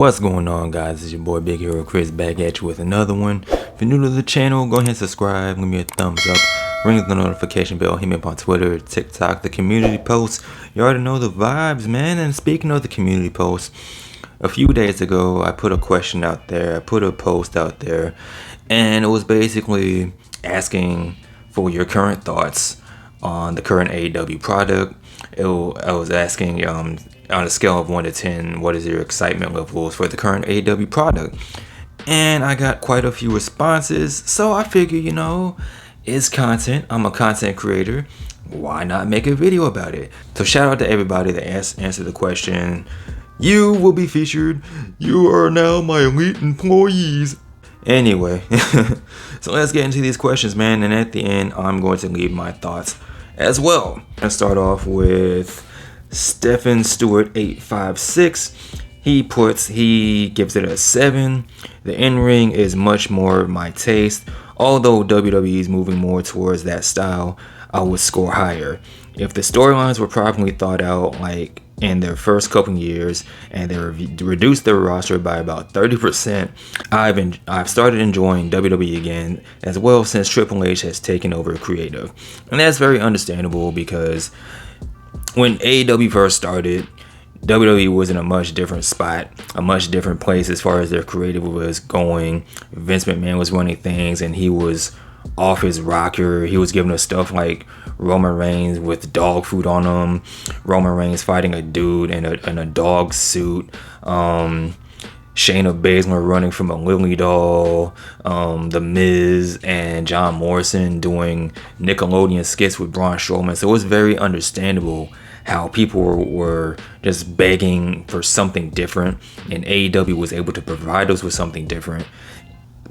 What's going on, guys? It's your boy Big Hero Chris back at you with another one. If you're new to the channel, go ahead and subscribe, give me a thumbs up, ring the notification bell, hit me up on Twitter, TikTok, the community posts. You already know the vibes, man. And speaking of the community posts, a few days ago I put a question out there, I put a post out there, and it was basically asking for your current thoughts on the current AEW product. I was asking on a scale of 1 to 10, what is your excitement levels for the current AEW product? And I got quite a few responses, so I figured, it's content. I'm a content creator. Why not make a video about it? So shout out to everybody that answered the question. You will be featured. You are now my elite employees. Anyway, so let's get into these questions, man. And at the end, I'm going to leave my thoughts as well. Let's start off with Stephen Stewart 856. He gives it a 7. The in-ring is much more my taste. Although WWE is moving more towards that style, I would score higher. If the storylines were properly thought out, like in their first couple years, and they reduced their roster by about 30%, I've started enjoying WWE again as well since Triple H has taken over creative. And that's very understandable because when AEW first started, WWE was in a much different spot, a much different place as far as their creative was going. Vince McMahon was running things and he was off his rocker. He was giving us stuff like Roman Reigns with dog food on him, Roman Reigns fighting a dude in a dog suit, Shayna Baszler running from a Lily doll, The Miz and John Morrison doing Nickelodeon skits with Braun Strowman. So it was very understandable how people were just begging for something different, and AEW was able to provide us with something different.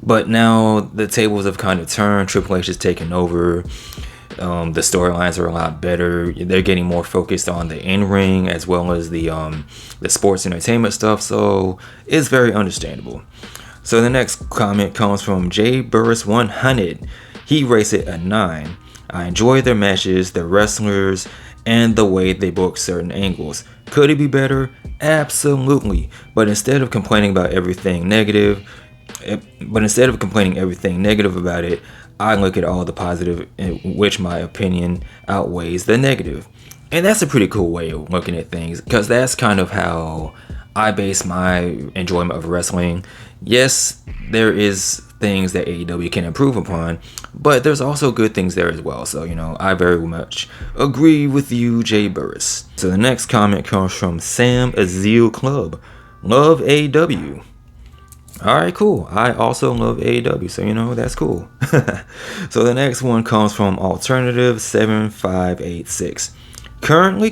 But now the tables have kind of turned. Triple H has taken over. The storylines are a lot better. They're getting more focused on the in-ring as well as the sports entertainment stuff. So it's very understandable. So the next comment comes from J Burris 100. He rates it a 9. I enjoy their matches, their wrestlers, and the way they book certain angles. Could it be better? Absolutely. But instead of complaining everything negative about it, I look at all the positive, in which my opinion outweighs the negative. And that's a pretty cool way of looking at things, because that's kind of how I base my enjoyment of wrestling. Yes, there is things that AEW can improve upon, but there's also good things there as well. So, I very much agree with you, Jay Burris. So the next comment comes from Sam Azil Club. Love AEW. Alright, cool. I also love AEW, so that's cool. So the next one comes from Alternative 7586. Currently, ?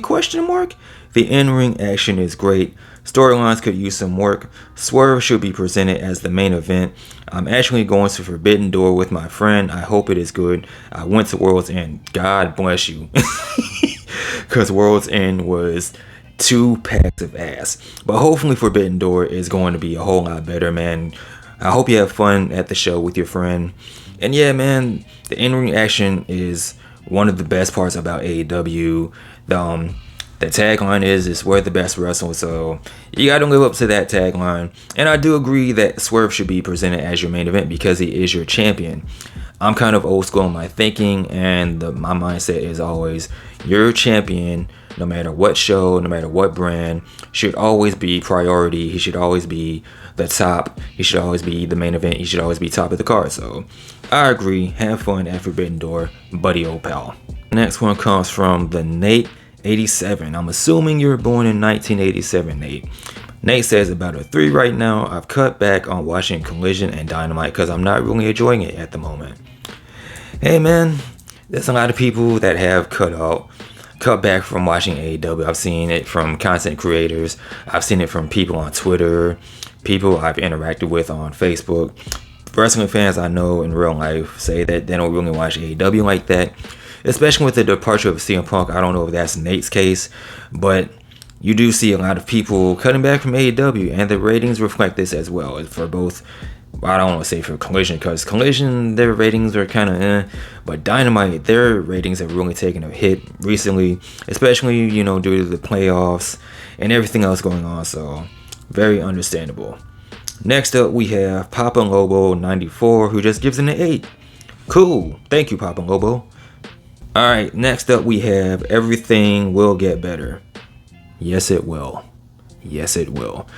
The in-ring action is great. Storylines could use some work. Swerve should be presented as the main event. I'm actually going to Forbidden Door with my friend. I hope it is good. I went to World's End. God bless you. Because World's End was 2 packs of ass. But hopefully Forbidden Door is going to be a whole lot better, man. I hope you have fun at the show with your friend. And yeah, man, the in-ring action is one of the best parts about AEW. The tagline is we're the best wrestler, so you gotta live up to that tagline. And I do agree that Swerve should be presented as your main event because he is your champion. I'm kind of old school in my thinking, and my mindset is always your champion, no matter what show, no matter what brand, should always be priority. He should always be the top. He should always be the main event. He should always be top of the card. So I agree. Have fun at Forbidden Door, buddy old pal. Next one comes from the Nate 87. I'm assuming you were born in 1987, Nate. Nate says about a 3 right now. I've cut back on watching Collision and Dynamite because I'm not really enjoying it at the moment. Hey man, there's a lot of people that have cut back from watching AEW. I've seen it from content creators. I've seen it from people on Twitter, people I've interacted with on Facebook. Wrestling fans I know in real life say that they don't really watch AEW like that. Especially with the departure of CM Punk. I don't know if that's Nate's case, but you do see a lot of people cutting back from AEW, and the ratings reflect this as well. For both, I don't want to say for Collision, because Collision, their ratings are kind of but Dynamite, their ratings have really taken a hit recently, especially, due to the playoffs and everything else going on. So Very understandable. Next up, we have Papa Lobo 94, who just gives it an 8. Cool. Thank you, Papa Lobo. Alright, next up we have Everything Will Get Better. Yes, it will. Yes, it will.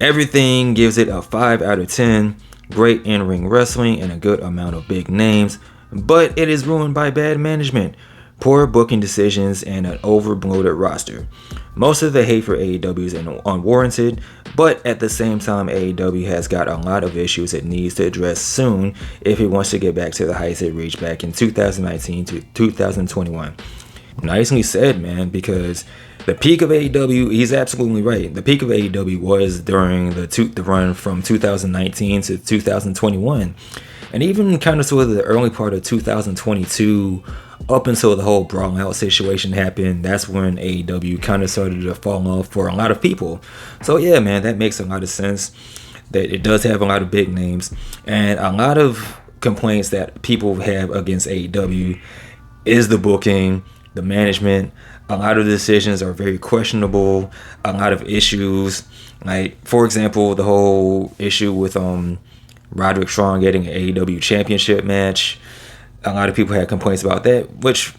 Everything gives it a 5 out of 10. Great in-ring wrestling and a good amount of big names, but it is ruined by bad management, poor booking decisions, and an overbloated roster. Most of the hate for AEW is unwarranted, but at the same time, AEW has got a lot of issues it needs to address soon if it wants to get back to the heights it reached back in 2019 to 2021. Nicely said, man, because the peak of AEW, he's absolutely right. The peak of AEW was during the run from 2019 to 2021. And even kind of sort of the early part of 2022, up until the whole Brawl Out situation happened, that's when AEW kind of started to fall off for a lot of people. So yeah, man, that makes a lot of sense. That it does have a lot of big names. And a lot of complaints that people have against AEW is the booking, the management. A lot of decisions are very questionable. A lot of issues, like for example, the whole issue with Roderick Strong getting an AEW championship match. A lot of people had complaints about that, which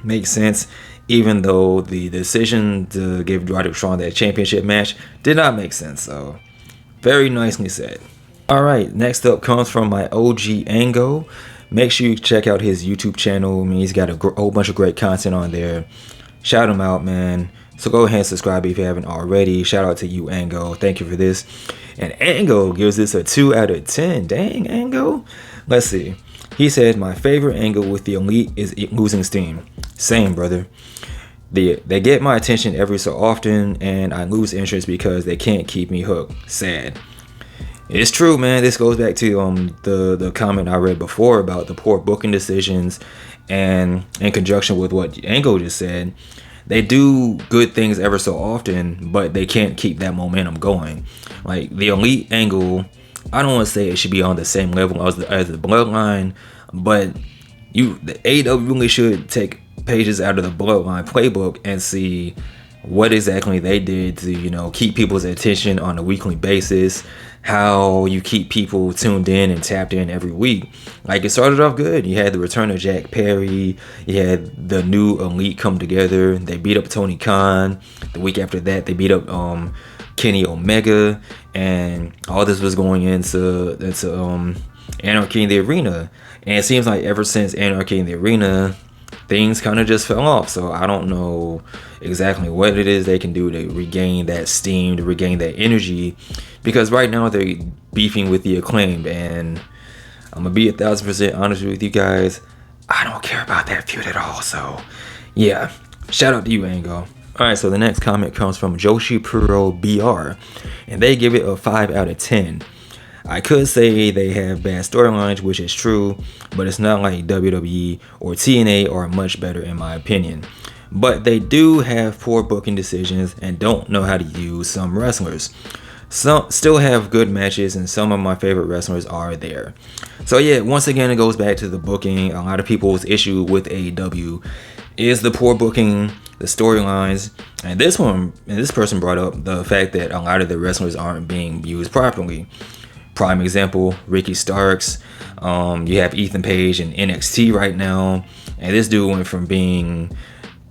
makes sense, even though the decision to give Roderick Strong that championship match did not make sense. So, very nicely said. Alright, next up comes from my OG Ango. Make sure you check out his YouTube channel. I mean, he's got a whole bunch of great content on there. Shout him out, man. So go ahead and subscribe if you haven't already. Shout out to you, Ango. Thank you for this. And Ango gives this a 2 out of 10. Dang, Ango. Let's see. He said, my favorite angle with the Elite is losing steam. Same, brother. They get my attention every so often, and I lose interest because they can't keep me hooked. Sad. It's true, man. This goes back to the comment I read before about the poor booking decisions, and in conjunction with what Ango just said, they do good things ever so often, but they can't keep that momentum going. Like the Elite angle, I don't want to say it should be on the same level as the Bloodline, but the AEW really should take pages out of the Bloodline playbook and see what exactly they did to, keep people's attention on a weekly basis, how you keep people tuned in and tapped in every week. Like, it started off good. You had the return of Jack Perry. You had the new Elite come together. They beat up Tony Khan. The week after that, they beat up Kenny Omega, and all this was going into Anarchy in the Arena. And it seems like ever since Anarchy in the Arena, things kind of just fell off. So I don't know exactly what it is they can do to regain that steam, to regain that energy, because right now they're beefing with the Acclaimed, and I'm gonna be 1,000% honest with you guys, I don't care about that feud at all. So yeah, shout out to you, Ango. Alright, so the next comment comes from Joshi Puro BR, and they give it a 5 out of 10. I could say they have bad storylines, which is true, but it's not like WWE or TNA are much better in my opinion. But they do have poor booking decisions and don't know how to use some wrestlers. Some still have good matches, and some of my favorite wrestlers are there. So yeah, once again, it goes back to the booking. A lot of people's issue with AEW is the poor booking, the storylines, and this person brought up the fact that a lot of the wrestlers aren't being used properly. Prime example, Ricky Starks. You have Ethan Page in NXT right now, and this dude went from being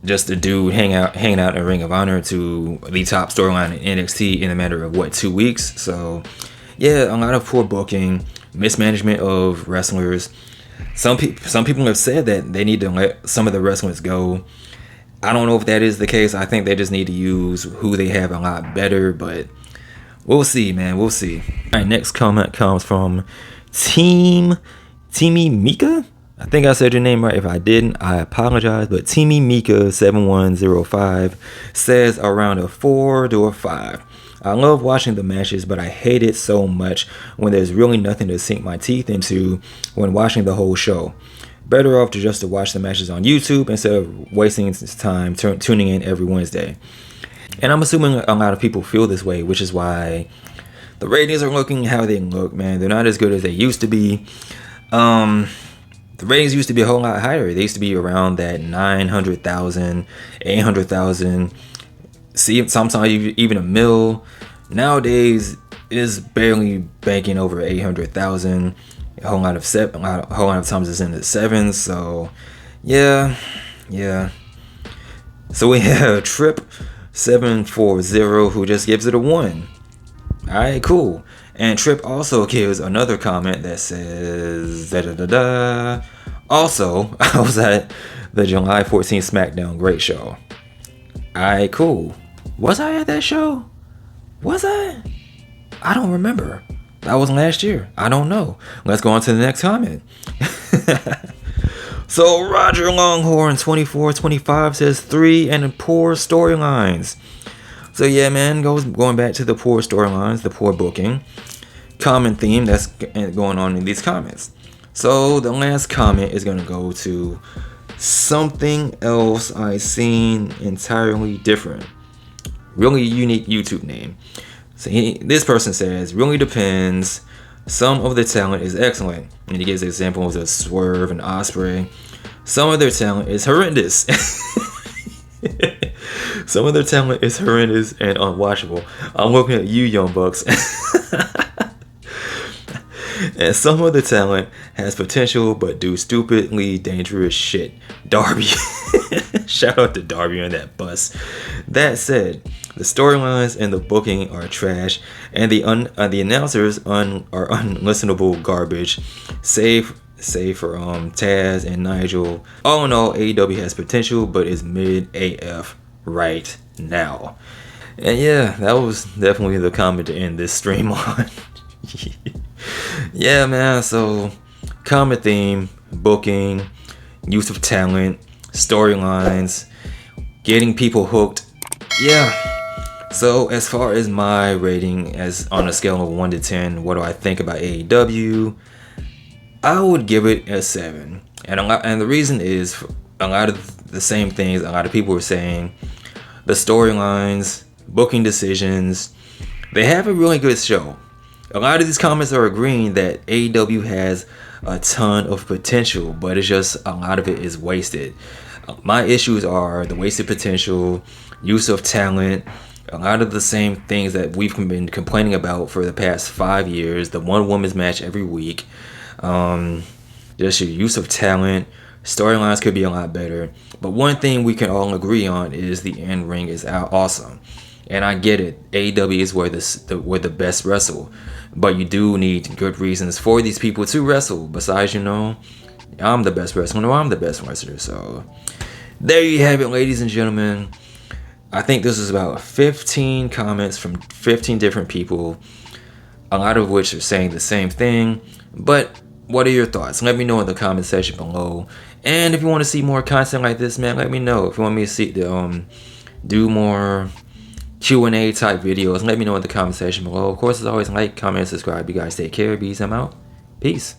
just a dude hanging out in Ring of Honor to the top storyline in NXT in a matter of 2 weeks. So yeah, a lot of poor booking, mismanagement of wrestlers. Some people have said that they need to let some of the wrestlers go. I don't know if that is the case. I think they just need to use who they have a lot better, but we'll see, man. We'll see. All right, next comment comes from Timmy Mika. I think I said your name right. If I didn't, I apologize. But Timmy Mika 7105 says around a 4 to a 5. I love watching the matches, but I hate it so much when there's really nothing to sink my teeth into when watching the whole show. Better off to watch the matches on YouTube instead of wasting time tuning in every Wednesday. And I'm assuming a lot of people feel this way, which is why the ratings are looking how they look, man. They're not as good as they used to be. The ratings used to be a whole lot higher. They used to be around that 900,000, 800,000, see, sometimes even a mil. nowadays is barely banking over 800,000. A whole lot of times it's in the sevens. So yeah. So we have Trip 740 who just gives it a 1. Alright, cool. And Trip also gives another comment that says da da da da. Also, I was at the July 14th SmackDown, great show. Alright, cool. Was I at that show? Was I? I don't remember. That was last year. I don't know. Let's go on to the next comment. So Roger Longhorn 2425 says 3 and poor storylines. So yeah, man, going back to the poor storylines, the poor booking. Common theme that's going on in these comments. So the last comment is going to go to something else I seen entirely different. Really unique YouTube name. So this person says, really depends. Some of the talent is excellent. And he gives examples of Swerve and Osprey. Some of their talent is horrendous. Some of their talent is horrendous and unwatchable. I'm looking at you, Young Bucks. And some of the talent has potential but do stupidly dangerous shit. Darby. Shout out to Darby on that bus. That said, the storylines and the booking are trash, and the announcers are unlistenable garbage, save for Taz and Nigel. All in all, AEW has potential but is mid AF right now. And yeah, that was definitely the comment to end this stream on. Yeah, man, so common theme, booking, use of talent, storylines, getting people hooked. Yeah. So as far as my rating, as on a scale of 1 to 10, what do I think about AEW? I would give it a 7. And the reason is a lot of the same things a lot of people were saying. The storylines, booking decisions, they have a really good show. A lot of these comments are agreeing that AEW has a ton of potential, but it's just a lot of it is wasted. My issues are the wasted potential, use of talent, a lot of the same things that we've been complaining about for the past 5 years. The one woman's match every week, just your use of talent. Storylines could be a lot better, but one thing we can all agree on is the end ring is awesome. And I get it, AEW is where the best wrestle, but you do need good reasons for these people to wrestle. Besides, I'm the best wrestler, or I'm the best wrestler. So there you have it, ladies and gentlemen. I think this is about 15 comments from 15 different people, a lot of which are saying the same thing. But what are your thoughts? Let me know in the comment section below. And if you want to see more content like this, man, let me know. If you want me to do more Q&A type videos, let me know in the comment section below. Of course, as always, like, comment, subscribe. You guys take care. Peace. I'm out. Peace.